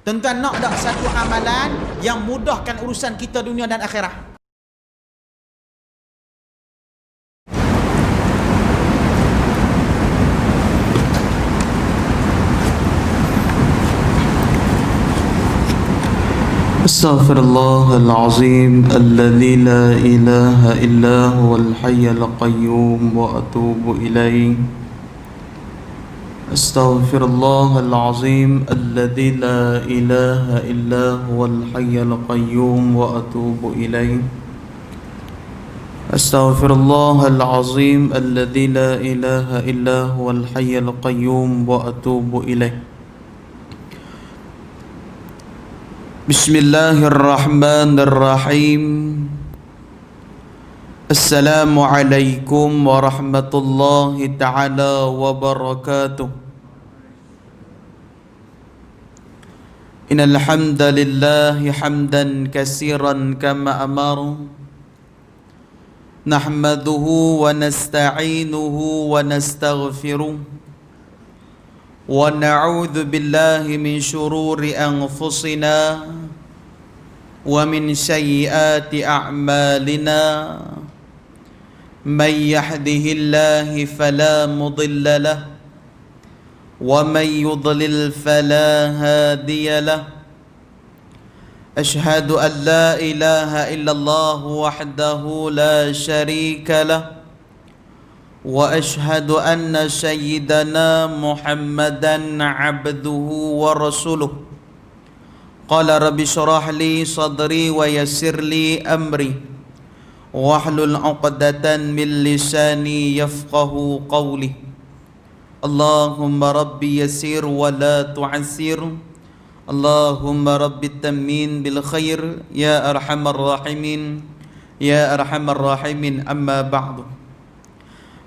Tuan-tuan, nak tak satu amalan yang mudahkan urusan kita dunia dan akhirat? أستغفر الله العظيم الذي لا إله إلا هو الحي القيوم وأتوب إليه أستغفر الله العظيم الذي لا إله إلا هو الحي القيوم وأتوب إليه أستغفر الله العظيم الذي لا إله إلا هو الحي القيوم وأتوب إليه بسم الله الرحمن الرحيم السلام عليكم ورحمة الله تعالى وبركاته إن الحمد لله حمدا كثيرا كما أمر نحمده ونستعينه ونستغفره ونعوذ بالله من شرور أنفسنا ومن سيئات أعمالنا من يهده الله فلا مضل له ومن يضلل فلا هادي له أشهد أن لا إله إلا الله وحده لا شريك له وأشهد أن سيدنا محمدا عبده ورسوله قال رب اشرح لي صدري ويسر لي أمري واحلل عقدة من لساني يفقه قولي اللهم ربي يسير ولا تعسر اللهم ربي التمين بالخير يا أرحم الراحمين يا أرحم الراحمين أما بعد.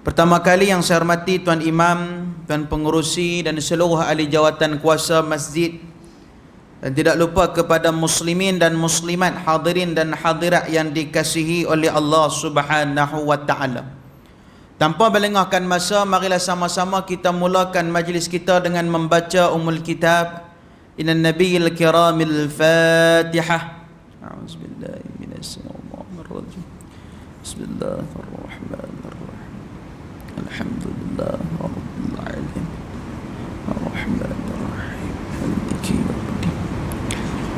Pertama kali yang saya hormati Tuan Imam, Tuan Pengurusi dan seluruh ahli jawatan kuasa masjid, dan tidak lupa kepada muslimin dan muslimat, hadirin dan hadirat yang dikasihi oleh Allah Subhanahu wa taala. Tanpa melengahkan masa, marilah sama-sama kita mulakan majlis kita dengan membaca Ummul Kitab Inan Nabiyil Kiramil Fatihah. A'udzubillahi minasyaitonir rajim. Bismillahirrahmanirrahim. Alhamdulillah Rabbil Alamin Ar-Rahmanir Rahim Maliki Yawmiddin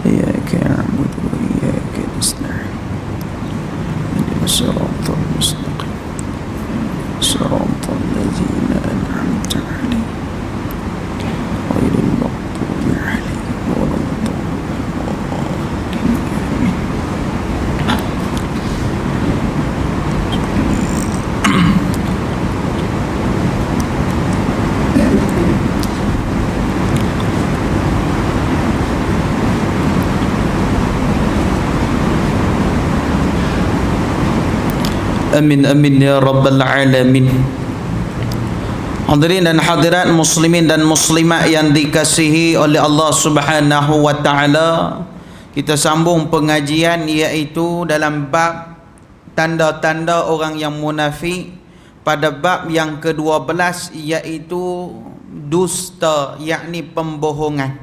Iyyaka na'budu wa iyyaka nasta'in Ihdinas siratal mustaqim Siratal ladzina an'amta 'alaihim ghairil maghdubi 'alaihim waladdallin. Amin amin ya rabbal alamin. Hadirin dan hadirat, muslimin dan muslimat yang dikasihi oleh Allah Subhanahu wa taala, kita sambung pengajian iaitu dalam bab tanda-tanda orang yang munafik, pada bab yang ke-12 iaitu dusta, yakni pembohongan.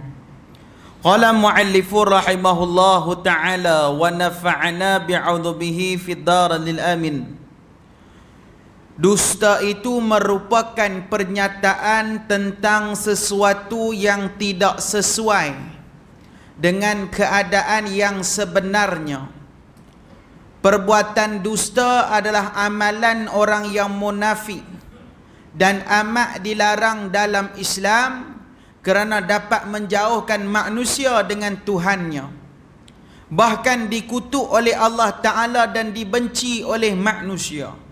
Qala mu'allifu rahimahullahu ta'ala wa nafa'ana bi'udhubihi fid daril amin. Dusta itu merupakan pernyataan tentang sesuatu yang tidak sesuai dengan keadaan yang sebenarnya. Perbuatan dusta adalah amalan orang yang munafik dan amat dilarang dalam Islam kerana dapat menjauhkan manusia dengan Tuhannya. Bahkan dikutuk oleh Allah Ta'ala dan dibenci oleh manusia.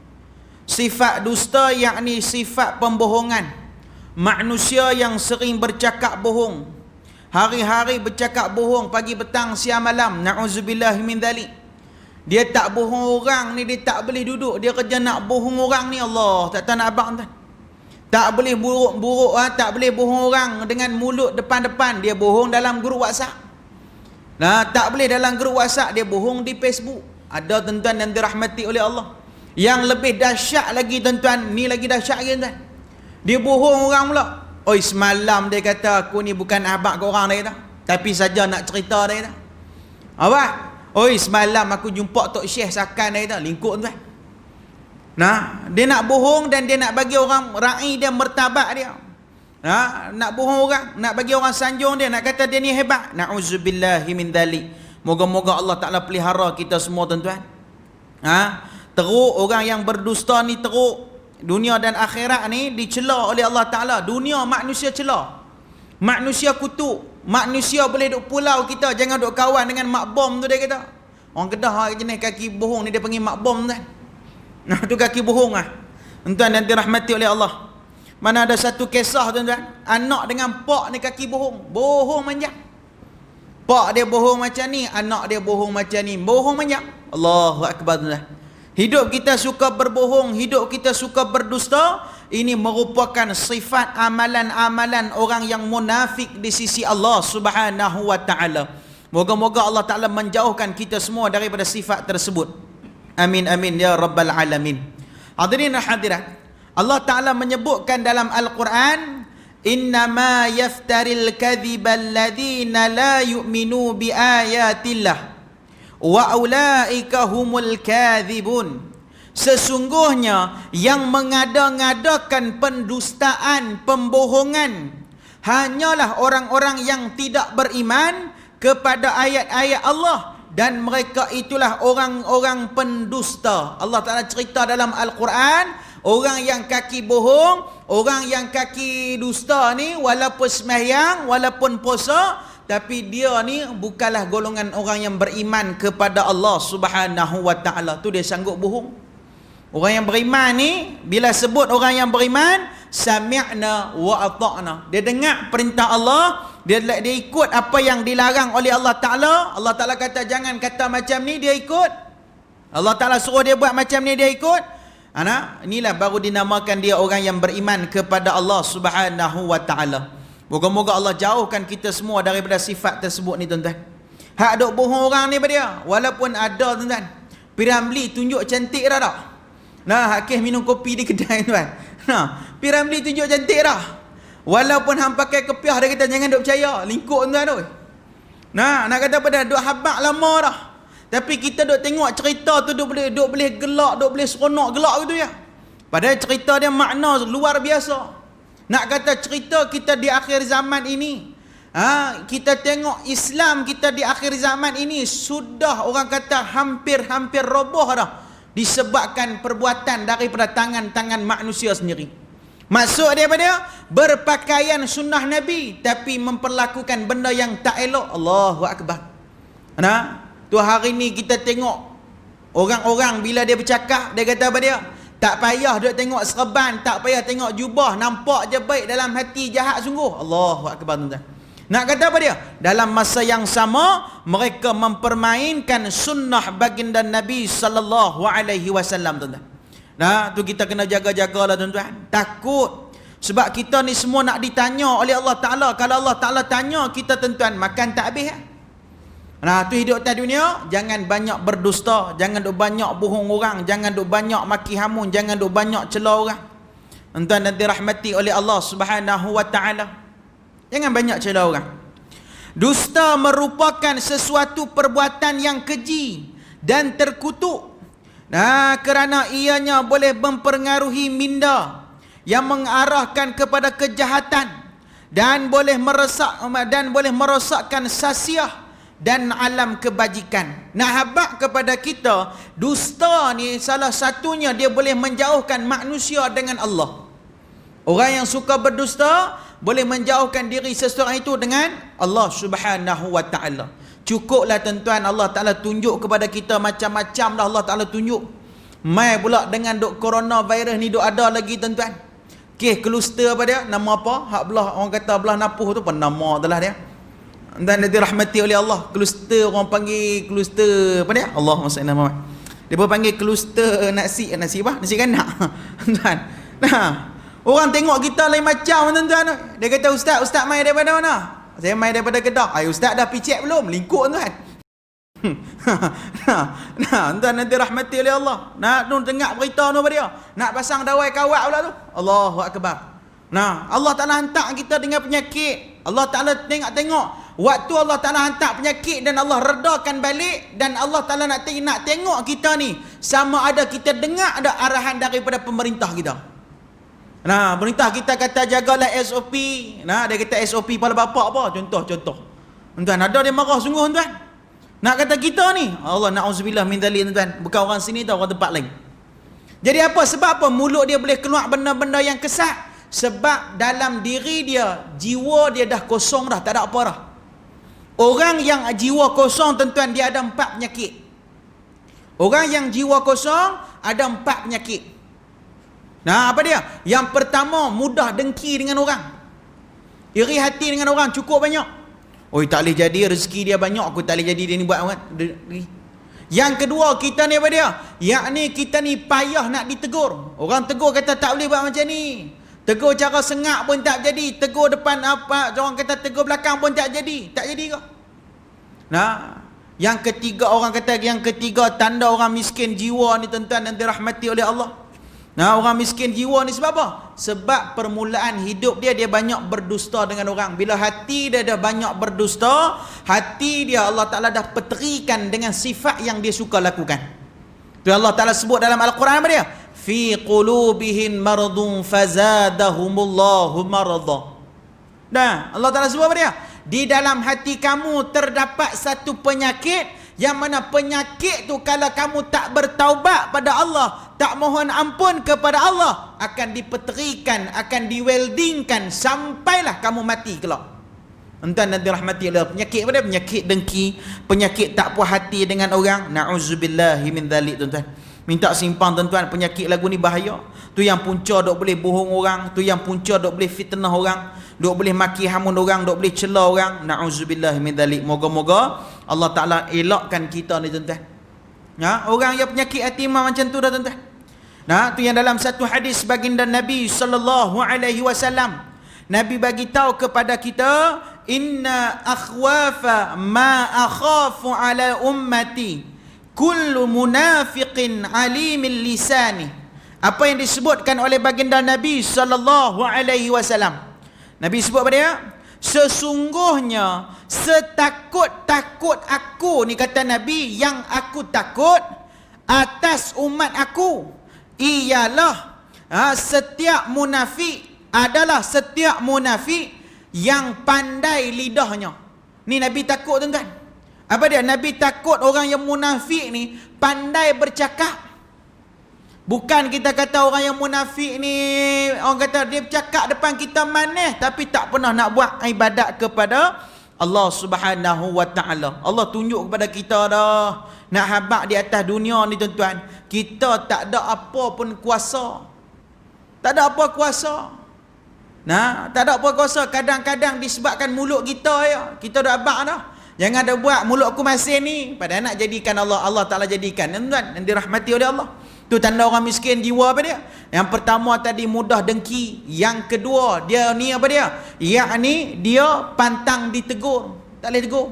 Sifat dusta yakni sifat pembohongan. Manusia yang sering bercakap bohong, hari-hari bercakap bohong, pagi petang siang malam, na'udzubillah min dhalik. Dia tak bohong orang ni, dia tak boleh duduk, dia kerja nak bohong orang ni, Allah tak tahu nak abang tuan. Tak boleh buruk-buruk, tak boleh bohong orang dengan mulut depan-depan, dia bohong dalam grup WhatsApp. Nah, tak boleh dalam grup WhatsApp, dia bohong di Facebook. Ada tuan-tuan yang dirahmati oleh Allah. Yang lebih dahsyat lagi tuan-tuan, ni lagi dahsyat lagi tuan. Dia bohong orang pula. Oi, semalam dia kata aku ni bukan abang kau orang, dia kata. Tapi saja nak cerita dia dah. Apa? Oi, semalam aku jumpa Tok Syekh Sakan dia dah, lingkuk tuan. Nah, dia nak bohong dan dia nak bagi orang ra'i dia martabat dia. Nak bohong orang, nak bagi orang sanjung dia, nak kata dia ni hebat. Na'udzubillahi min dzalik. Moga-moga Allah Taala pelihara kita semua tuan-tuan. Teruk orang yang berdusta ni teruk. Dunia dan akhirat ni dicela oleh Allah Taala. Dunia manusia cela. Manusia kutuk. Manusia boleh duk pulau kita, jangan duk kawan dengan mak bom tu dia kata. Orang Kedah jenis kaki bohong ni dia panggil mak bom tuan. Nah, tu kaki bohong ah. Tuan-tuan yang dirahmati oleh Allah. Mana ada satu kisah tuan-tuan, anak dengan pak ni kaki bohong. Bohong manjang. Pak dia bohong macam ni, anak dia bohong macam ni. Bohong manjang. Allahu akbar tuan-tuan. Hidup kita suka berbohong, hidup kita suka berdusta. Ini merupakan sifat amalan-amalan orang yang munafik di sisi Allah Subhanahu wa taala. Moga-moga Allah Taala menjauhkan kita semua daripada sifat tersebut. Amin amin ya rabbal alamin. Hadirin dan hadirat, Allah Ta'ala menyebutkan dalam Al-Quran, innama yaftaril kadhiba alladhina la yu'minu bi ayatillah wa ulaika humul kadhibun. Sesungguhnya yang mengada-ngadakan pendustaan, pembohongan hanyalah orang-orang yang tidak beriman kepada ayat-ayat Allah, dan mereka itulah orang-orang pendusta. Allah Ta'ala cerita dalam Al-Quran, orang yang kaki bohong, orang yang kaki dusta ni, walaupun sembahyang, walaupun puasa, tapi dia ni bukanlah golongan orang yang beriman kepada Allah Subhanahu wa taala. Tu dia sanggup bohong. Orang yang beriman ni, bila sebut orang yang beriman, sami'na wa ata'na. Dia dengar perintah Allah, dia ikut apa yang dilarang oleh Allah Ta'ala. Allah Ta'ala kata jangan kata macam ni, dia ikut. Allah Ta'ala suruh dia buat macam ni, dia ikut. Inilah baru dinamakan dia orang yang beriman kepada Allah Subhanahu wa taala. Moga-moga Allah jauhkan kita semua daripada sifat tersebut ni tuan-tuan. Hak duk bohong orang ni pada dia, walaupun ada tuan-tuan, Piramli tunjuk cantik dah tak? Nah, Hakis minum kopi di kedai tuan. Piramli tunjuk cantik dah. Walaupun hang pakai kepiah, dia kata jangan duk percaya, lingkuk tuan tu. Nak kata pada duk habaq lama dah. Tapi kita duk tengok cerita tu duk boleh gelak, duk boleh seronok gelak gitu ya. Padahal cerita dia makna luar biasa. Nak kata cerita kita di akhir zaman ini, kita tengok Islam kita di akhir zaman ini sudah orang kata hampir roboh dah, disebabkan perbuatan daripada tangan-tangan manusia sendiri. Maksud dia apa dia? Berpakaian sunnah Nabi tapi memperlakukan benda yang tak elok. Allahu akbar. Tu hari ni kita tengok orang-orang bila dia bercakap, dia kata apa dia? Tak payah duk tengok serban, tak payah tengok jubah, nampak je baik, dalam hati jahat sungguh. Allahu akbar tuan-tuan. Nak kata apa dia? Dalam masa yang sama mereka mempermainkan sunnah baginda Nabi sallallahu alaihi wasallam tuan-tuan. Tu kita kena jaga-jagalah tuan-tuan. Takut sebab kita ni semua nak ditanya oleh Allah Taala. Kalau Allah Taala tanya kita tuan-tuan, makan tak habis. Tu hidup atas dunia, jangan banyak berdusta, jangan duk banyak bohong orang, jangan duk banyak maki hamun, jangan duk banyak cela orang. Tuan-tuan dan dirahmati oleh Allah Subhanahu wa taala. Jangan banyak cela orang. Dusta merupakan sesuatu perbuatan yang keji dan terkutuk. Kerana ianya boleh mempengaruhi minda yang mengarahkan kepada kejahatan dan boleh merosakkan sasiah dan alam kebajikan. Nak habaq kepada kita, dusta ni salah satunya dia boleh menjauhkan manusia dengan Allah. Orang yang suka berdusta boleh menjauhkan diri seseorang itu dengan Allah Subhanahu wa taala. Cukuplah tuan-tuan, Allah Taala tunjuk kepada kita macam-macam dah Allah Taala tunjuk. Mai pula dengan duk coronavirus ni duk ada lagi tuan-tuan. Kes kluster apa dia? Nama apa? Hak belah orang kata belah napuh tu pun nama adalah dia. Dan dirahmati oleh Allah, kluster orang panggil kluster apa dia? Allahumma salli ala Muhammad. Dia pun panggil kluster nasi apa? Nasi kanak. Tuan. Orang tengok kita lain macam tuan-tuan. Dia kata ustaz mai daripada mana? Saya mai daripada Kedah. Ustaz dah picek belum? Lingkuk tuan. Tuan nanti rahmati oleh Allah. Nak dengar berita tu apa dia? Nak pasang dawai kawat pula tu. Allahu akbar. Allah Taala hantar kita dengan penyakit. Allah Taala tengok waktu Allah Ta'ala hantar penyakit dan Allah redakan balik, dan Allah Ta'ala nak tengok kita ni sama ada kita dengar ada arahan daripada pemerintah kita. Nah, pemerintah kita kata jagalah SOP. Nah, dia kata SOP kepala bapak apa? Contoh. Tuan, ada dia marah sungguh tuan. Nak kata kita ni, Allah na'udzubillah min dzalik tuan. Bukan orang sini tau, orang tempat lain. Jadi apa? Sebab apa? Mulut dia boleh keluar benda-benda yang kesat. Sebab dalam diri dia, jiwa dia dah kosong dah, tak ada apa dah. Orang yang jiwa kosong tuan-tuan, dia ada 4 penyakit. Orang yang jiwa kosong ada 4 penyakit. Nah, apa dia? Yang pertama, mudah dengki dengan orang. Iri hati dengan orang cukup banyak. Oi, tak boleh jadi, rezeki dia banyak, aku tak boleh jadi dia ni buat orang. Yang kedua, kita ni apa dia? Yakni kita ni payah nak ditegur. Orang tegur kata tak boleh buat macam ni. Tegur cara sengak pun tak jadi. Tegur depan apa, orang kata tegur belakang pun tak jadi. Tak jadi ke? Nah, yang ketiga, orang kata yang ketiga tanda orang miskin jiwa ni tuan-tuan yang dirahmati oleh Allah. Nah, orang miskin jiwa ni sebab apa? Sebab permulaan hidup dia banyak berdusta dengan orang. Bila hati dia dah banyak berdusta, hati dia Allah Ta'ala dah peterikan dengan sifat yang dia suka lakukan. Tu Allah Ta'ala sebut dalam Al-Quran apa dia? Fi qulubihim maradun fazadahumullahu marada. Nah, Allah Ta'ala sebut apa dia? Di dalam hati kamu terdapat satu penyakit, yang mana penyakit tu kalau kamu tak bertaubat pada Allah, tak mohon ampun kepada Allah, akan dipeterikan, akan diweldingkan sampailah kamu mati kelak. Entah nanti rahmati Allah. Penyakit apa dia? Penyakit dengki, penyakit tak puas hati dengan orang. Na'udzubillahi min dzalik tuan-tuan. Minta simpang tuan-tuan, penyakit lagu ni bahaya. Tu yang punca dok boleh bohong orang, tu yang punca dok boleh fitnah orang, dok boleh maki hamun orang, dok boleh cela orang. Na'udzubillahi min dzalik. Moga-moga Allah Ta'ala elakkan kita ni tuan-tuan. Ya, orang yang penyakit hati macam tu dah tuan-tuan. Nah, tu yang dalam satu hadis baginda Nabi sallallahu alaihi wasallam, Nabi bagi tahu kepada kita, inna akhwafa ma akhafu ala ummati kullu munafiqin alimil lisani. Apa yang disebutkan oleh baginda Nabi sallallahu alaihi wasallam, Nabi sebut apa dia? Sesungguhnya setakut-takut aku ni, kata Nabi, yang aku takut atas umat aku ialah setiap munafik adalah setiap munafik yang pandai lidahnya. Ni Nabi takut tuan-tuan. Apa dia? Nabi takut orang yang munafik ni pandai bercakap. Bukan kita kata orang yang munafik ni, orang kata dia bercakap depan kita manis tapi tak pernah nak buat ibadat kepada Allah Subhanahu wa ta'ala. Allah tunjuk kepada kita dah, nak habaq di atas dunia ni tuan-tuan, kita tak ada apa pun kuasa. Tak ada apa kuasa. Nah, tak ada apa kuasa. Kadang-kadang disebabkan mulut kita ya, kita dah habaq dah. Jangan ada buat mulut aku masih ni, padahal nak jadikan Allah Ta'ala jadikan tuan-tuan yang dirahmati oleh Allah. Tu tanda orang miskin jiwa apa dia? Yang pertama tadi mudah dengki. Yang kedua dia ni apa dia? Yakni dia pantang ditegur, tak boleh tegur.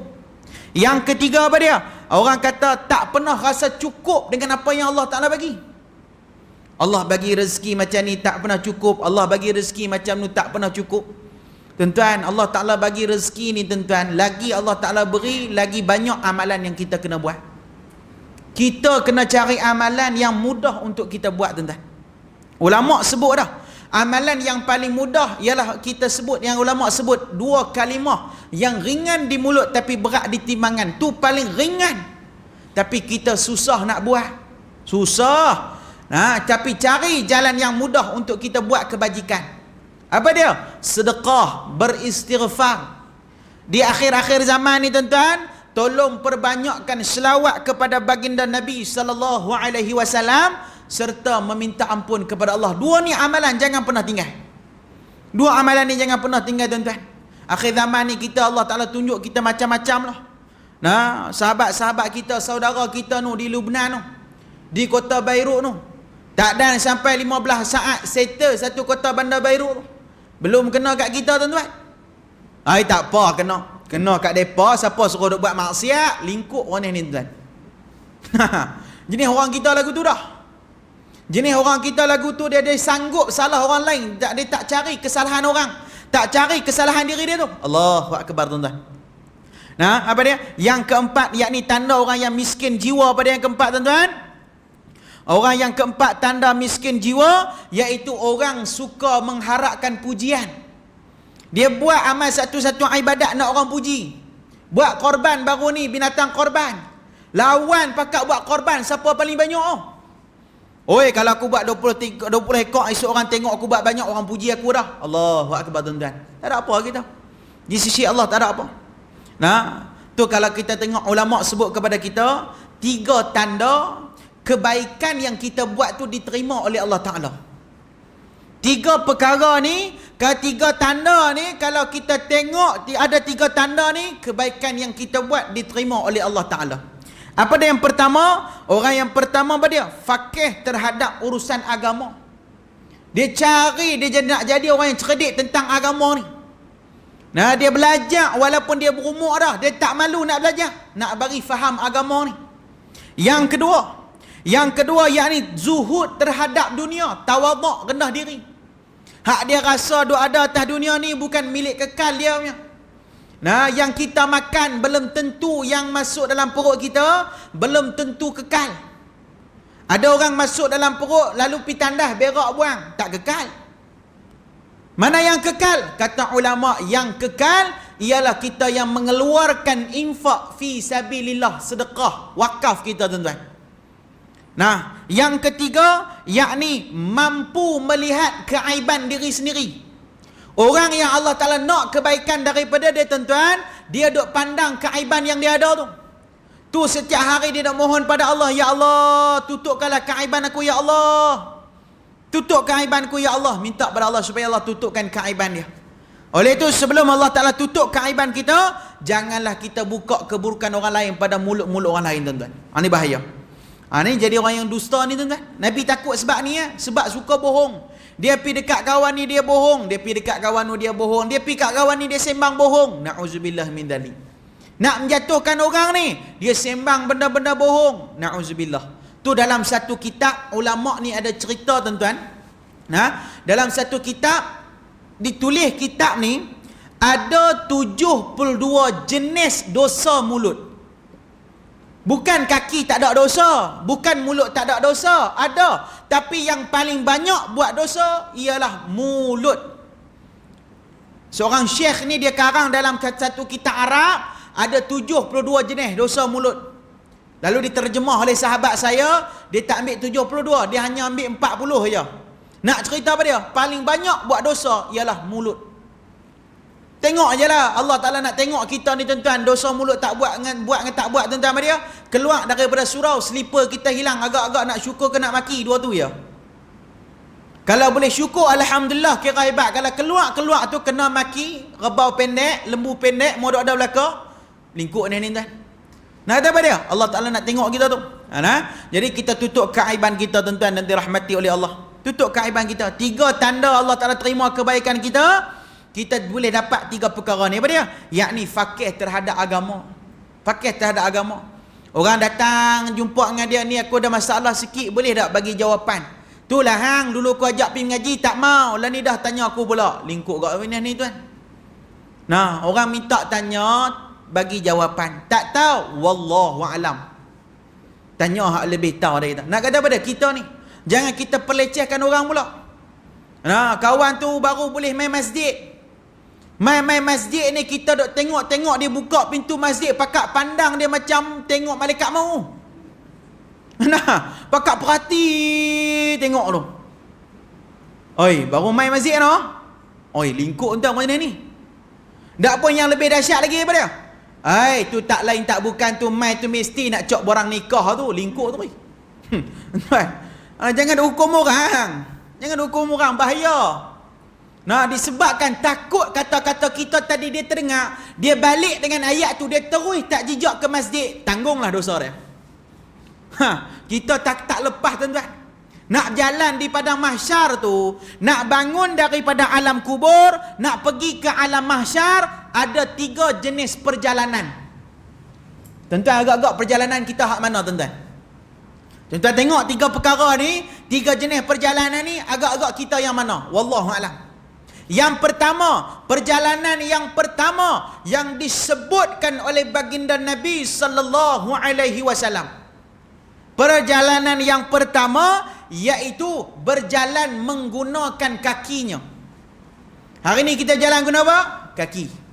Yang ketiga apa dia? Orang kata tak pernah rasa cukup dengan apa yang Allah Ta'ala bagi. Allah bagi rezeki macam ni tak pernah cukup, Allah bagi rezeki macam ni tak pernah cukup. Tuan-tuan, Allah Ta'ala bagi rezeki ni tuan-tuan, lagi Allah Ta'ala beri, lagi banyak amalan yang kita kena buat. Kita kena cari amalan yang mudah untuk kita buat tuan-tuan. Ulama sebut dah, amalan yang paling mudah ialah kita sebut, yang ulama sebut 2 kalimah yang ringan di mulut tapi berat di timbangan. Tu paling ringan tapi kita susah nak buat. Susah. Tapi cari jalan yang mudah untuk kita buat kebajikan. Apa dia? Sedekah, beristighfar. Di akhir-akhir zaman ni tuan-tuan, tolong perbanyakkan selawat kepada baginda Nabi sallallahu alaihi wasallam serta meminta ampun kepada Allah. 2 ni amalan jangan pernah tinggal. 2 amalan ni jangan pernah tinggal tuan-tuan. Akhir zaman ni kita Allah Ta'ala tunjuk kita macam-macam lah. Nah, sahabat-sahabat kita, saudara kita nu di Lubnan nu, di kota Beirut nu, tak ada sampai 15 saat settle satu kota bandar Beirut tu. Belum kena kat kita tuan-tuan. Ai tak apa kena kat depa, siapa suruh duk buat maksiat, lingkup orang ni tuan. Jenis orang kita lagu tu dah. Jenis orang kita lagu tu dia sanggup salah orang lain, dia tak cari kesalahan orang, tak cari kesalahan diri dia tu. Allahu akbar tuan-tuan. Nah, apa dia? Yang keempat, yakni tanda orang yang miskin jiwa pada yang keempat, tuan-tuan. Orang yang keempat tanda miskin jiwa, iaitu orang suka mengharapkan pujian. Dia buat amal satu-satu ibadat nak orang puji. Buat korban baru ni, binatang korban. Lawan pakat buat korban, siapa paling banyak? Oi, kalau aku buat 20 ekor, esok orang tengok aku buat banyak, orang puji aku dah. Allahu akbar, tuan-tuan. Tak ada apa kita. Di sisi Allah tak ada apa. Nah, tu kalau kita tengok ulama sebut kepada kita 3 tanda kebaikan yang kita buat tu diterima oleh Allah Ta'ala. 3 perkara ni, kalau 3 tanda ni, kalau kita tengok ada 3 tanda ni, kebaikan yang kita buat diterima oleh Allah Ta'ala. Apa dia yang pertama? Orang yang pertama apa dia? Faqih terhadap urusan agama. Dia cari, dia nak jadi orang yang cerdik tentang agama ni. Nah, dia belajar walaupun dia berumur dah, dia tak malu nak belajar, nak bagi faham agama ni. Yang kedua yakni zuhud terhadap dunia, tawaduk, rendah diri. Hak dia rasa duk ada atas dunia ni bukan milik kekal dia punya. Nah, yang kita makan belum tentu yang masuk dalam perut kita belum tentu kekal. Ada orang masuk dalam perut lalu pi tandas berak buang, tak kekal. Mana yang kekal? Kata ulama, yang kekal ialah kita yang mengeluarkan infak fi sabilillah, sedekah, wakaf kita, tuan-tuan. Nah, yang ketiga yakni mampu melihat keaiban diri sendiri. Orang yang Allah Ta'ala nak kebaikan daripada dia, tuan-tuan, dia duk pandang keaiban yang dia ada tu. Tu setiap hari dia nak mohon pada Allah, ya Allah, tutupkanlah keaiban aku, ya Allah. Tutup keaibanku, ya Allah. Minta pada Allah supaya Allah tutupkan keaiban dia. Oleh itu, sebelum Allah Ta'ala tutup keaiban kita, janganlah kita buka keburukan orang lain pada mulut-mulut orang lain, tuan-tuan. Ini bahaya. Ini jadi orang yang dusta ni, tuan-tuan. Nabi takut sebab ni ya. Sebab suka bohong. Dia pergi dekat kawan ni, dia bohong. Dia pergi dekat kawan ni, dia bohong. Dia pergi kat kawan ni, dia sembang bohong. Na'udzubillah min dzalik. Nak menjatuhkan orang ni, dia sembang benda-benda bohong. Na'udzubillah. Tu dalam satu kitab ulama ni ada cerita, tuan-tuan. Nah, dalam satu kitab ditulis kitab ni ada 72 jenis dosa mulut. Bukan kaki tak ada dosa, bukan mulut tak ada dosa, ada. Tapi yang paling banyak buat dosa ialah mulut. Seorang syekh ni dia karang dalam satu kitab Arab ada 72 jenis dosa mulut. Lalu diterjemah oleh sahabat saya, dia tak ambil 72, dia hanya ambil 40 saja. Nak cerita apa dia? Paling banyak buat dosa ialah mulut. Tengok je lah, Allah Ta'ala nak tengok kita ni, tuan-tuan, dosa mulut tak buat dengan tak buat, tuan-tuan, apa dia? Keluar daripada surau, selipar kita hilang, agak-agak nak syukur ke nak maki, dua tu ya. Kalau boleh syukur, alhamdulillah, kira hebat. Kalau keluar tu kena maki, rebau pendek, lembu pendek, modok ada belakang, lingkuk ni, tuan. Nah, kata apa dia? Allah Ta'ala nak tengok kita tu. Nah, jadi kita tutup keaiban kita, tuan-tuan, dan dirahmati oleh Allah. Tutup keaiban kita. 3 tanda Allah Ta'ala terima kebaikan kita. Kita boleh dapat 3 perkara ni. Apa dia? Yakni faqih terhadap agama. Faqih terhadap agama. Orang datang jumpa dengan dia, ni aku ada masalah sikit, boleh tak bagi jawapan? Tu lah hang, dulu aku ajak pergi mengaji tak mau. Lah ni dah tanya aku pula. Lingkuk kat ni, tuan. Nah, orang minta tanya, bagi jawapan. Tak tahu, wallahu alam. Tanya hak lebih tahu dari kita. Nak kata pada kita ni, jangan kita pelecehkan orang pula. Nah, kawan tu baru boleh main masjid. Main masjid ni kita duk tengok dia buka pintu masjid, pakak pandang dia macam tengok malaikat mau. Nah, pakak perhati tengok tu. Oi, baru main masjid no. Oi, lingkuk entah macam ni. Tak pun yang lebih dahsyat lagi apa dia? Ai, tu tak lain tak bukan tu mai tu mesti nak cok borang nikah tu, lingkuk tu. Jangan hukum orang. Jangan hukum orang, bahaya. Nah, disebabkan takut kata-kata kita tadi dia terdengar, dia balik dengan ayat tu, dia terus tak jejak ke masjid, tanggunglah dosa dia. Kita tak lepas, tuan-tuan. Nak jalan di padang mahsyar tu, nak bangun daripada alam kubur, nak pergi ke alam mahsyar, ada 3 jenis perjalanan. Tuan-tuan, agak-agak perjalanan kita hak mana, tuan-tuan? Tuan-tuan tengok 3 perkara ni, 3 jenis perjalanan ni, agak-agak kita yang mana? Wallahu a'lam. Yang pertama, perjalanan yang pertama yang disebutkan oleh baginda Nabi sallallahu alaihi wasallam. Perjalanan yang pertama iaitu berjalan menggunakan kakinya. Hari ni kita jalan guna apa? Kaki.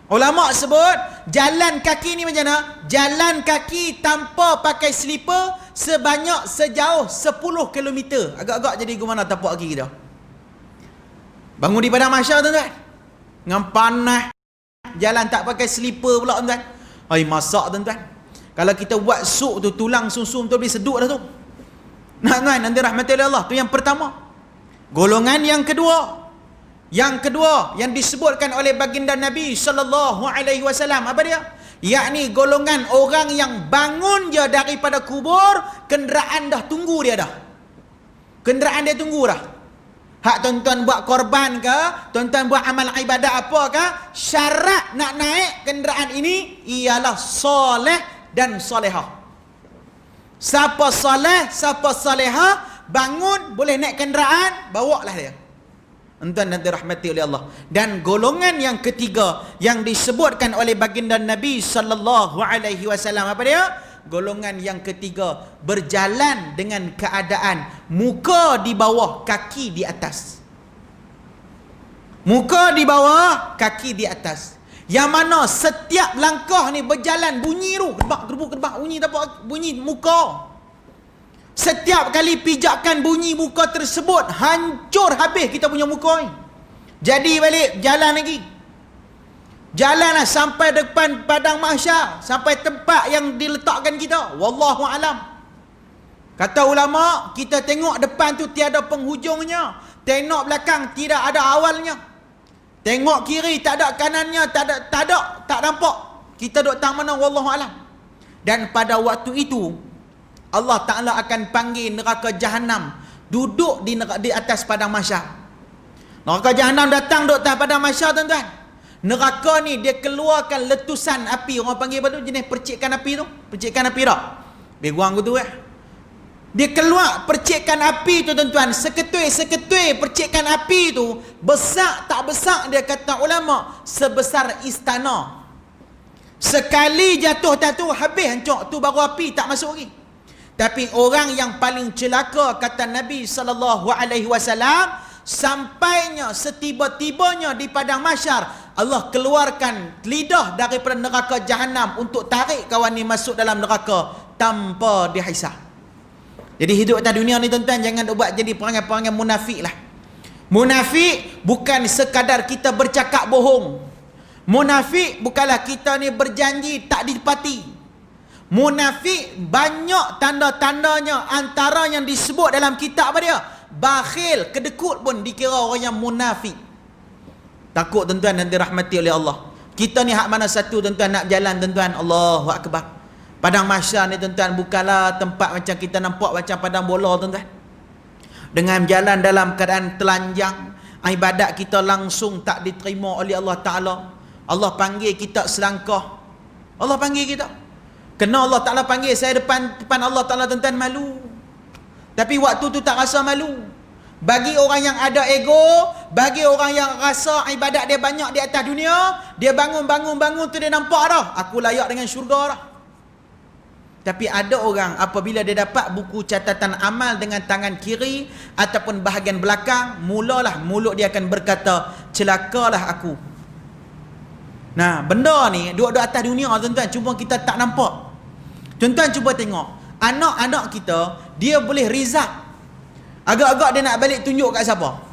Ulama sebut jalan kaki ni macam mana? Jalan kaki tanpa pakai slipper sebanyak sejauh 10 km. Agak-agak jadi ke mana tapak kaki kita. Bangun di padang mahsyar tuan-tuan. Dengan panas. Jalan tak pakai slipper pula tuan-tuan. Ai masak tuan-tuan. Kalau kita buat sup tu tulang susu tu boleh seduk dah tu. Nah tuan, nanti rahmati Allah. Tu yang pertama. Golongan yang kedua. Yang kedua yang disebutkan oleh baginda Nabi sallallahu alaihi wasallam apa dia? Yakni golongan orang yang bangun je daripada kubur, kenderaan dah tunggu dia dah. Kenderaan dia tunggu dah. Hak tuan-tuan buat korban ke, tuan-tuan buat amal ibadat apa ke, syarat nak naik kenderaan ini ialah soleh dan solehah. Siapa soleh, siapa solehah, bangun boleh naik kenderaan, bawalah dia. Tuan nanti rahmati oleh Allah. Dan golongan yang ketiga yang disebutkan oleh baginda Nabi sallallahu alaihi wasallam apa dia? Golongan yang ketiga berjalan dengan keadaan muka di bawah, kaki di atas. Muka di bawah, kaki di atas. Yang mana setiap langkah ni berjalan bunyi tu, kedebak bunyi apa? Bunyi muka. Setiap kali pijakan bunyi muka tersebut, hancur habis kita punya muka ni. Jadi balik, jalan lagi. Jalanlah sampai depan padang mahsyar, sampai tempat yang diletakkan kita. Wallahu alam. Kata ulama, kita tengok depan tu tiada penghujungnya. Tengok belakang tidak ada awalnya. Tengok kiri tak ada kanannya, tak nampak. Kita duduk tang mana wallahu alam. Dan pada waktu itu Allah Ta'ala akan panggil neraka Jahannam duduk di atas padang mahsyar. Neraka Jahannam datang duduk atas padang mahsyar tuan-tuan. Neraka ni dia keluarkan letusan api. Orang panggil apa tu? Jenis percikan api tu. Percikan api tak? Lebih kurang tu Dia keluar percikan api tu tuan-tuan. Seketui percikan api tu. Besar tak besar dia kata ulama. Sebesar istana. Sekali jatuh habis hancur. Tu baru api tak masuk lagi. Tapi orang yang paling celaka kata Nabi SAW, sampainya setiba-tibanya di padang mahsyar, Allah keluarkan lidah daripada neraka Jahannam untuk tarik kawan ni masuk dalam neraka tanpa dihisab. Jadi hidup atas dunia ni tuan-tuan, jangan buat jadi perangai-perangai munafik lah. Munafik bukan sekadar kita bercakap bohong. Munafik bukanlah kita ni berjanji tak ditepati. Munafik banyak tanda-tandanya. Antara yang disebut dalam kitab apa dia? Bakhil, kedekut pun dikira orang yang munafik. Takut tuan-tuan nanti rahmati oleh Allah. Kita ni hak mana satu tuan-tuan nak jalan tuan-tuan. Allahu Akbar. Padang mahsyar ni tuan-tuan bukanlah tempat macam kita nampak macam padang bola tuan-tuan. Dengan jalan dalam keadaan telanjang, ibadat kita langsung tak diterima oleh Allah Ta'ala. Allah panggil kita selangkah. Allah panggil kita. Kena Allah Ta'ala panggil saya depan Allah Ta'ala tuan-tuan malu. Tapi waktu tu tak rasa malu. Bagi orang yang ada ego, bagi orang yang rasa ibadat dia banyak di atas dunia, dia bangun tu dia nampak dah, aku layak dengan syurga dah. Tapi ada orang apabila dia dapat buku catatan amal dengan tangan kiri ataupun bahagian belakang, mulalah mulut dia akan berkata, celakalah aku. Nah, benda ni duduk atas dunia tuan-tuan, cuma kita tak nampak. Tuan-tuan cuba tengok, anak-anak kita, dia boleh rizak. Agak-agak dia nak balik tunjuk kat siapa?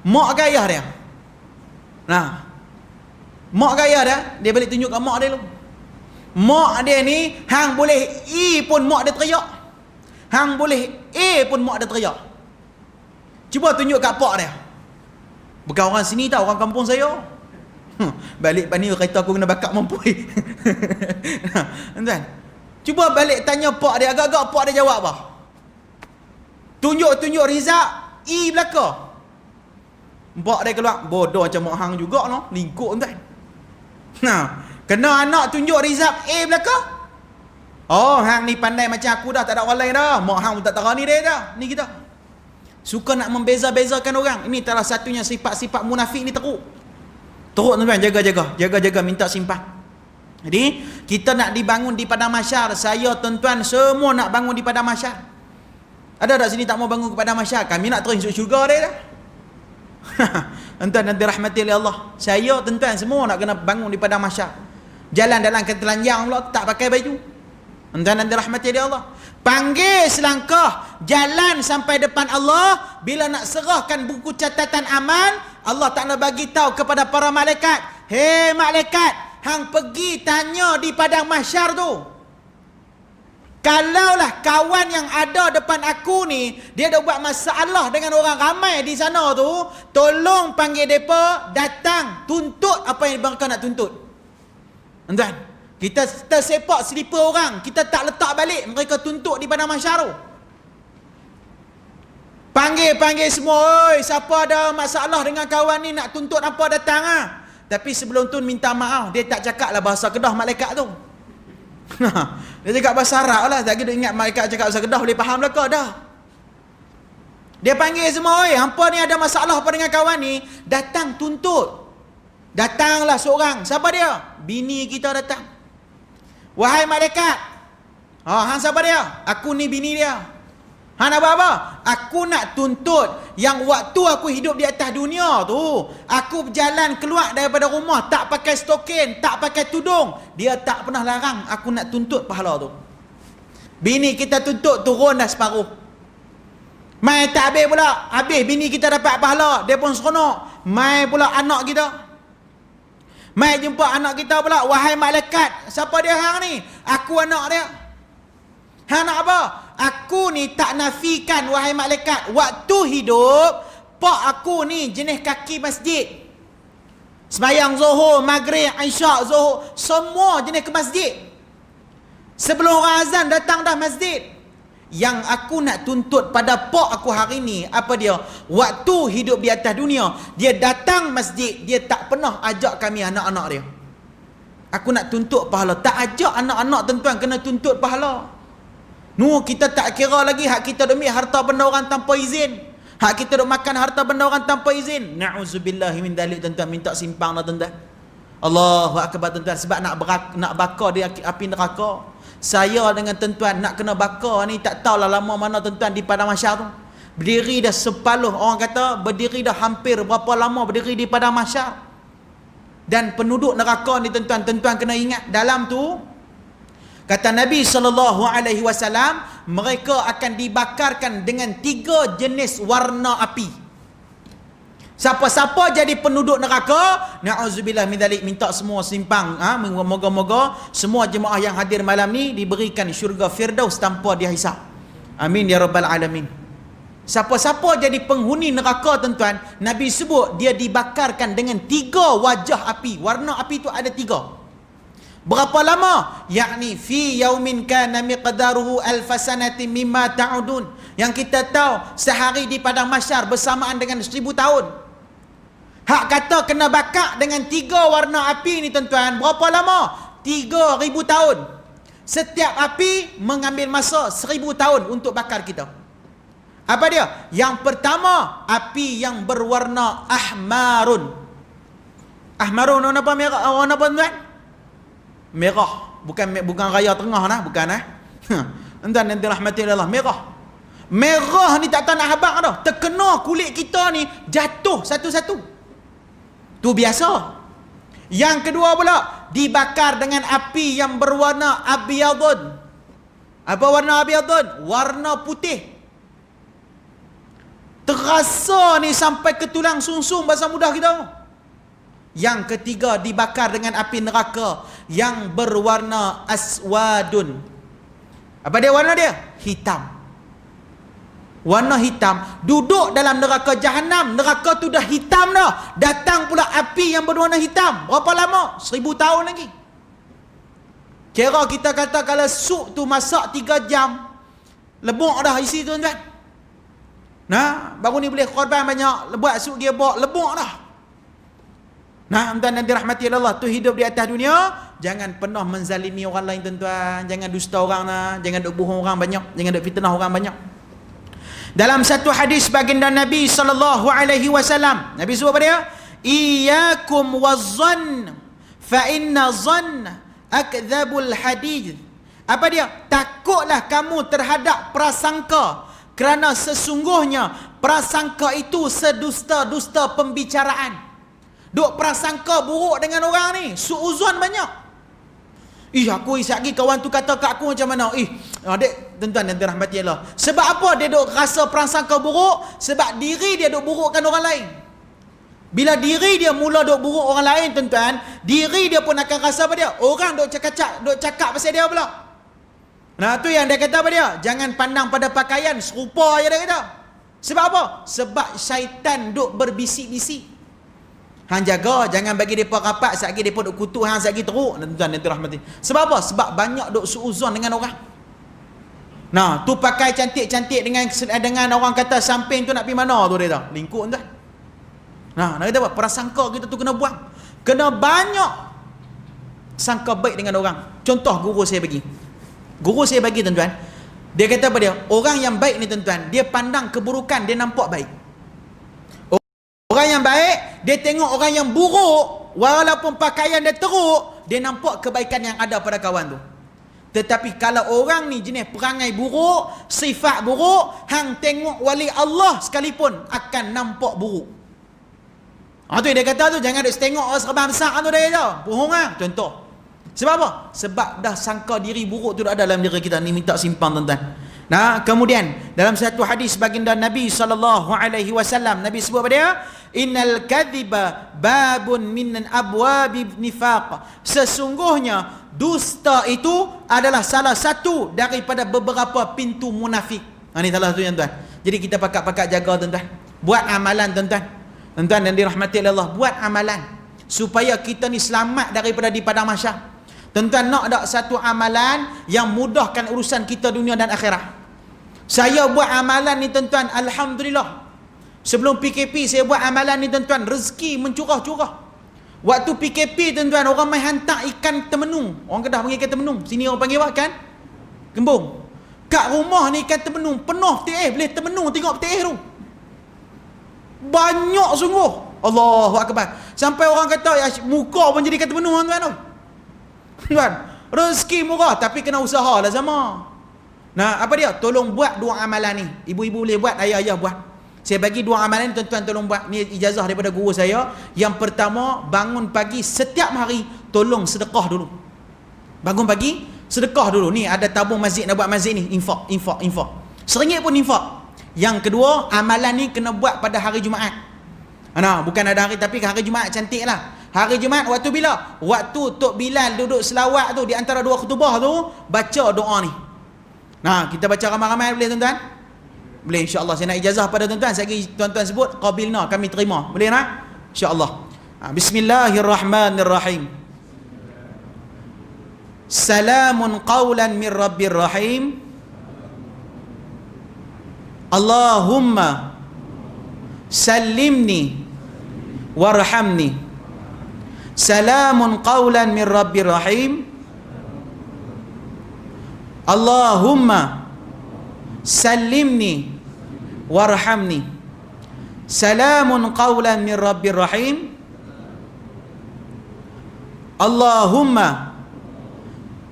Mak ke ayah dia? Nah, mak ke ayah dia balik tunjuk kat mak dia dulu. Mak dia ni, hang boleh E pun mak dia teriak. Hang boleh A pun mak dia teriak. Cuba tunjuk kat pak dia. Bukan orang sini tau, orang kampung saya. Balik pani kereta aku kena bakar mampui. Tuan-tuan, cuba balik tanya pak dia, agak-agak pak dia jawab apa? Tunjuk-tunjuk Rizak E belakang. Pak dia keluar, bodoh macam mak hang juga no, lingkuk tuan. Nah, kena anak tunjuk Rizak A belakang. Oh, hang ni pandai macam aku dah, tak ada orang lain dah. Mak hang pun tak tahu ni dia dah. Ni kita. Suka nak membeza-bezakan orang. Ini salah satunya sifat-sifat munafik ni teruk. Teruk tuan-tuan, jaga-jaga, minta simpan. Jadi, kita nak dibangun di padang mahsyar. Saya tuan-tuan semua nak bangun di padang mahsyar. Ada tak sini tak mau bangun ke padang mahsyar? Kami nak terus masuk syurga dia dah. Tuan-tuan nanti rahmati oleh Allah. Saya tuan-tuan semua nak kena bangun di padang mahsyar. Jalan dalam ketelanjang pula tak pakai baju. Tuan-tuan nanti rahmati oleh Allah. Panggil selangkah jalan sampai depan Allah. Bila nak serahkan buku catatan amal, Allah Ta'ala bagi tahu kepada para malaikat, hei malaikat, hang pergi tanya di padang mahsyar tu, kalaulah kawan yang ada depan aku ni dia dah buat masalah dengan orang ramai di sana tu, tolong panggil mereka datang tuntut apa yang mereka nak tuntut. Tuan-tuan, kita tersepak selipar orang, kita tak letak balik, mereka tuntut di padang mahsyar tu. Panggil semua, oi, siapa ada masalah dengan kawan ni nak tuntut apa datang ah. Tapi sebelum tu minta maaf, dia tak cakap lah bahasa Kedah malaikat tu. Dia cakap bahasa Arab lah, tak kira ingat malaikat cakap bahasa Kedah boleh faham lah kau dah. Dia panggil semua, oi, hampa ni ada masalah apa dengan kawan ni, datang tuntut. Datanglah seorang, siapa dia? Bini kita datang. Wahai malaikat, hang siapa dia? Aku ni bini dia. Hang nak buat apa? Aku nak tuntut yang waktu aku hidup di atas dunia tu, aku berjalan keluar daripada rumah tak pakai stokin, tak pakai tudung, dia tak pernah larang aku nak tuntut pahala tu. Bini kita tuntut turun dah separuh. Mai tak habis pula, habis bini kita dapat pahala, dia pun seronok. Mai pula anak kita. Mai jumpa anak kita pula, wahai malaikat, siapa dia hang ni? Aku anak dia. Hang nak apa? Aku ni tak nafikan wahai malaikat, waktu hidup pak aku ni jenis kaki masjid. Sembayang Zuhur, Maghrib, Isyak, Zuhur, semua jenis ke masjid. Sebelum orang azan datang dah masjid. Yang aku nak tuntut pada pak aku hari ni, apa dia? Waktu hidup di atas dunia, dia datang masjid, dia tak pernah ajak kami anak-anak dia. Aku nak tuntut pahala. Tak ajak anak-anak tuan-tuan kena tuntut pahala. Kita tak kira lagi hak kita demi harta benda orang tanpa izin. Hak kita duk makan harta benda orang tanpa izin. Na'udzubillahi min dzalik tuan-tuan, minta simpang dah tuan-tuan. Allahu akbar tuan-tuan, sebab nak bakar di api neraka. Saya dengan tuan-tuan nak kena bakar ni tak tahulah lama mana tuan-tuan di padang mahsyar tu. Berdiri dah sepaluh, orang kata berdiri dah hampir berapa lama berdiri di padang mahsyar. Dan penduduk neraka ni tuan-tuan kena ingat dalam tu, kata Nabi SAW, mereka akan dibakarkan dengan 3 jenis warna api. Siapa-siapa jadi penduduk neraka, na'udzubillah min dzalik, minta semua simpang, moga-moga semua jemaah yang hadir malam ni diberikan syurga Firdaus tanpa dihisap. Amin ya rabbal alamin. Siapa-siapa jadi penghuni neraka tuan-tuan, Nabi sebut dia dibakarkan dengan 3 wajah api. Warna api tu ada 3. Berapa lama? Yakni fi yaumin kana miqdaruhu alfasanati mimma ta'udun. Yang kita tahu sehari di padang mahsyar bersamaan dengan 1000 tahun. Hak kata kena bakar dengan 3 warna api ni tuan-tuan, berapa lama? 3000 tahun. Setiap api mengambil masa 1000 tahun untuk bakar kita. Apa dia? Yang pertama, api yang berwarna ahmarun. Ahmarun warna apa? Merah, warna apa tuan? Merah. Bukan raya tengah nah, bukan Tuan nanti rahmati Allah, merah. Merah ni tak tahu nak habaq dah. Terkena kulit kita ni jatuh satu-satu. Tu biasa. Yang kedua pula, dibakar dengan api yang berwarna abyadun. Apa warna abyadun? Warna putih. Terasa ni sampai ke tulang sungsung bahasa mudah kita. Yang ketiga, dibakar dengan api neraka yang berwarna aswadun. Apa dia warna dia? Hitam. Warna hitam. Duduk dalam neraka jahanam, neraka tu dah hitam dah. Datang pula api yang berwarna hitam. Berapa lama? 1000 tahun lagi. Kira kita kata kalau sup tu masak 3 jam, lebok dah isi tuan-tuan. Nah, baru ni boleh korban banyak, buat sup dia bawa lebok dah. Nah, tuan-tuan yang dirahmati Allah, tu hidup di atas dunia, jangan pernah menzalimi orang lain tuan-tuan. Jangan dusta orang lah, jangan duk bohong orang banyak, jangan duk fitnah orang banyak. Dalam satu hadis baginda Nabi sallallahu alaihi wasallam, Nabi sebut pada dia, "Iyyakum waz-zann fa inna zann akdzabul hadith." Apa dia? Takutlah kamu terhadap prasangka, kerana sesungguhnya prasangka itu sedusta-dusta pembicaraan. Duk prasangka buruk dengan orang ni, suuzon banyak. Aku isyak lagi kawan tu kata kat aku macam mana. Adik, tuan-tuan dan dirahmati Allah. Sebab apa dia duk rasa prasangka buruk? Sebab diri dia duk burukkan orang lain. Bila diri dia mula duk buruk orang lain, tuan-tuan, diri dia pun akan rasa apa dia? Orang duk cakap pasal dia pula. Nah, tu yang dia kata apa dia? Jangan pandang pada pakaian, serupa je dia kata. Sebab apa? Sebab syaitan duk berbisik-bisik. Hang jaga, jangan bagi mereka rapat, satgi mereka duk kutuk hang, satgi teruk. Tuan-tuan dan dirahmati. Sebab apa? Sebab banyak duk suuzon dengan orang. Nah, tu pakai cantik-cantik dengan orang kata samping tu nak pergi mana tu dia tahu. Lingkup tuan. Nah, nak kata apa? Prasangka kita tu kena buang. Kena banyak sangka baik dengan orang. Contoh guru saya bagi. Guru saya bagi tuan-tuan. Dia kata apa dia? Orang yang baik ni tuan-tuan, dia pandang keburukan, dia nampak baik. Orang yang baik, dia tengok orang yang buruk, walaupun pakaian dia teruk, dia nampak kebaikan yang ada pada kawan tu. Tetapi kalau orang ni jenis perangai buruk, sifat buruk, hang tengok wali Allah sekalipun akan nampak buruk. Tu dia kata tu, jangan duk tengok orang serban besar tu dia kata. Bohong ah, contoh. Sebab apa? Sebab dah sangka diri buruk tu dah ada dalam diri kita ni, minta simpan tuan-tuan. Nah, kemudian dalam satu hadis baginda Nabi sallallahu alaihi wasallam, Nabi sebut pada dia, innal kadhiba babun min abwabi nifaq. Sesungguhnya dusta itu adalah salah satu daripada beberapa pintu munafik. Ini salah satunya tuan. Jadi kita pakat-pakat jaga tuan-tuan. Buat amalan tuan-tuan. Tuan-tuan dan dirahmati Allah, buat amalan supaya kita ni selamat daripada di padang mahsyar. Tuan-tuan nak tak satu amalan yang mudahkan urusan kita dunia dan akhirat? Saya buat amalan ni tuan-tuan, alhamdulillah. Sebelum PKP saya buat amalan ni tuan-tuan, rezeki mencurah-curah. Waktu PKP tuan-tuan, orang main hantar ikan temenung. Orang Kedah panggil ikan temenung. Sini orang panggil apa kan? Gembung. Kat rumah ni ikan temenung, penuh petik boleh temenung tengok petik tu. Banyak sungguh. Allahu akbar. Sampai orang kata ya, muka pun jadi ikan temenung tuan-tuan. Tuan, rezeki murah tapi kena usaha lah sama. Nah, apa dia? Tolong buat dua amalan ni. Ibu-ibu boleh buat, ayah-ayah buat. Saya bagi dua amalan ni tuan-tuan tolong buat. Ni ijazah daripada guru saya. Yang pertama, bangun pagi setiap hari tolong sedekah dulu. Bangun pagi, sedekah dulu. Ni ada tabung masjid nak buat masjid ni, infak. RM1 pun infak. Yang kedua, amalan ni kena buat pada hari Jumaat. Nah, bukan ada hari tapi hari Jumaat cantik lah. Hari Jumaat waktu bila? Waktu Tok Bilal duduk selawat tu, di antara dua khutbah tu, baca doa ni. Nah, kita baca ramai-ramai boleh tuan-tuan? Boleh, insya-Allah. Saya nak ijazah pada tuan-tuan. Saya tuan-tuan sebut, qabilna, kami terima. Boleh tak? Insya-Allah. Bismillahirrahmanirrahim. Salamun qawlan min rabbir rahim. Allahumma sallimni warhamni. Salamun qawlan min rabbir rahim. Allahumma sallimni warhamni. Salamun qawlan min rabbir rahim. Allahumma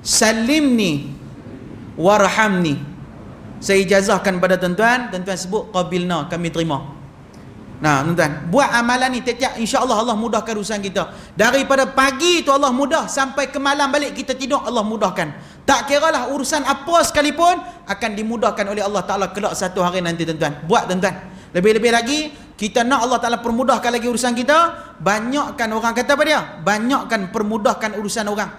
sallimni warhamni. Saya ijazahkan pada tuan-tuan, tuan-tuan sebut qabilna, kami terima. Nah, tuan-tuan, buat amalan ni tiap-tiap, insya-Allah Allah mudahkan urusan kita. Daripada pagi tu Allah mudah sampai ke malam balik kita tidur, Allah mudahkan. Tak kiralah urusan apa sekalipun akan dimudahkan oleh Allah Taala kelak satu hari nanti tuan-tuan. Buat tuan-tuan. Lebih-lebih lagi kita nak Allah Taala permudahkan lagi urusan kita, banyakkan orang kata apa dia? Banyakkan permudahkan urusan orang.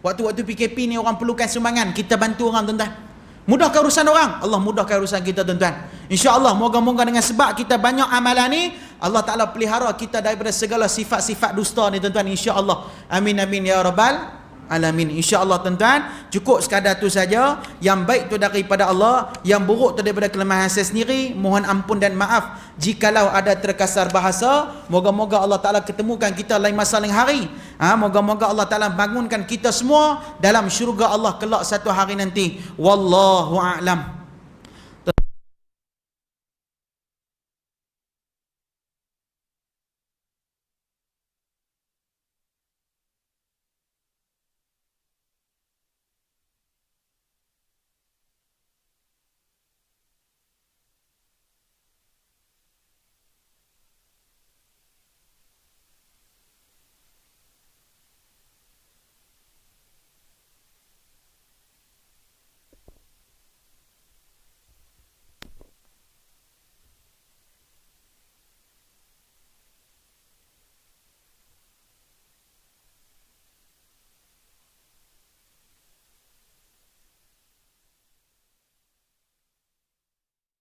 Waktu-waktu PKP ni orang perlukan sumbangan, kita bantu orang tuan-tuan. Mudahkan urusan orang, Allah mudahkan urusan kita tuan-tuan. InsyaAllah moga-moga dengan sebab kita banyak amalan ni, Allah Ta'ala pelihara kita daripada segala sifat-sifat dusta ni tuan-tuan, insyaAllah. Amin amin ya rabbal alamin. InsyaAllah tuan-tuan, cukup sekadar tu saja. Yang baik tu daripada Allah, yang buruk tu daripada kelemahan saya sendiri. Mohon ampun dan maaf jikalau ada terkasar bahasa. Moga-moga Allah Ta'ala ketemukan kita lain masa lain hari. Moga-moga Allah Ta'ala bangunkan kita semua dalam syurga Allah kelak satu hari nanti. Wallahu a'lam.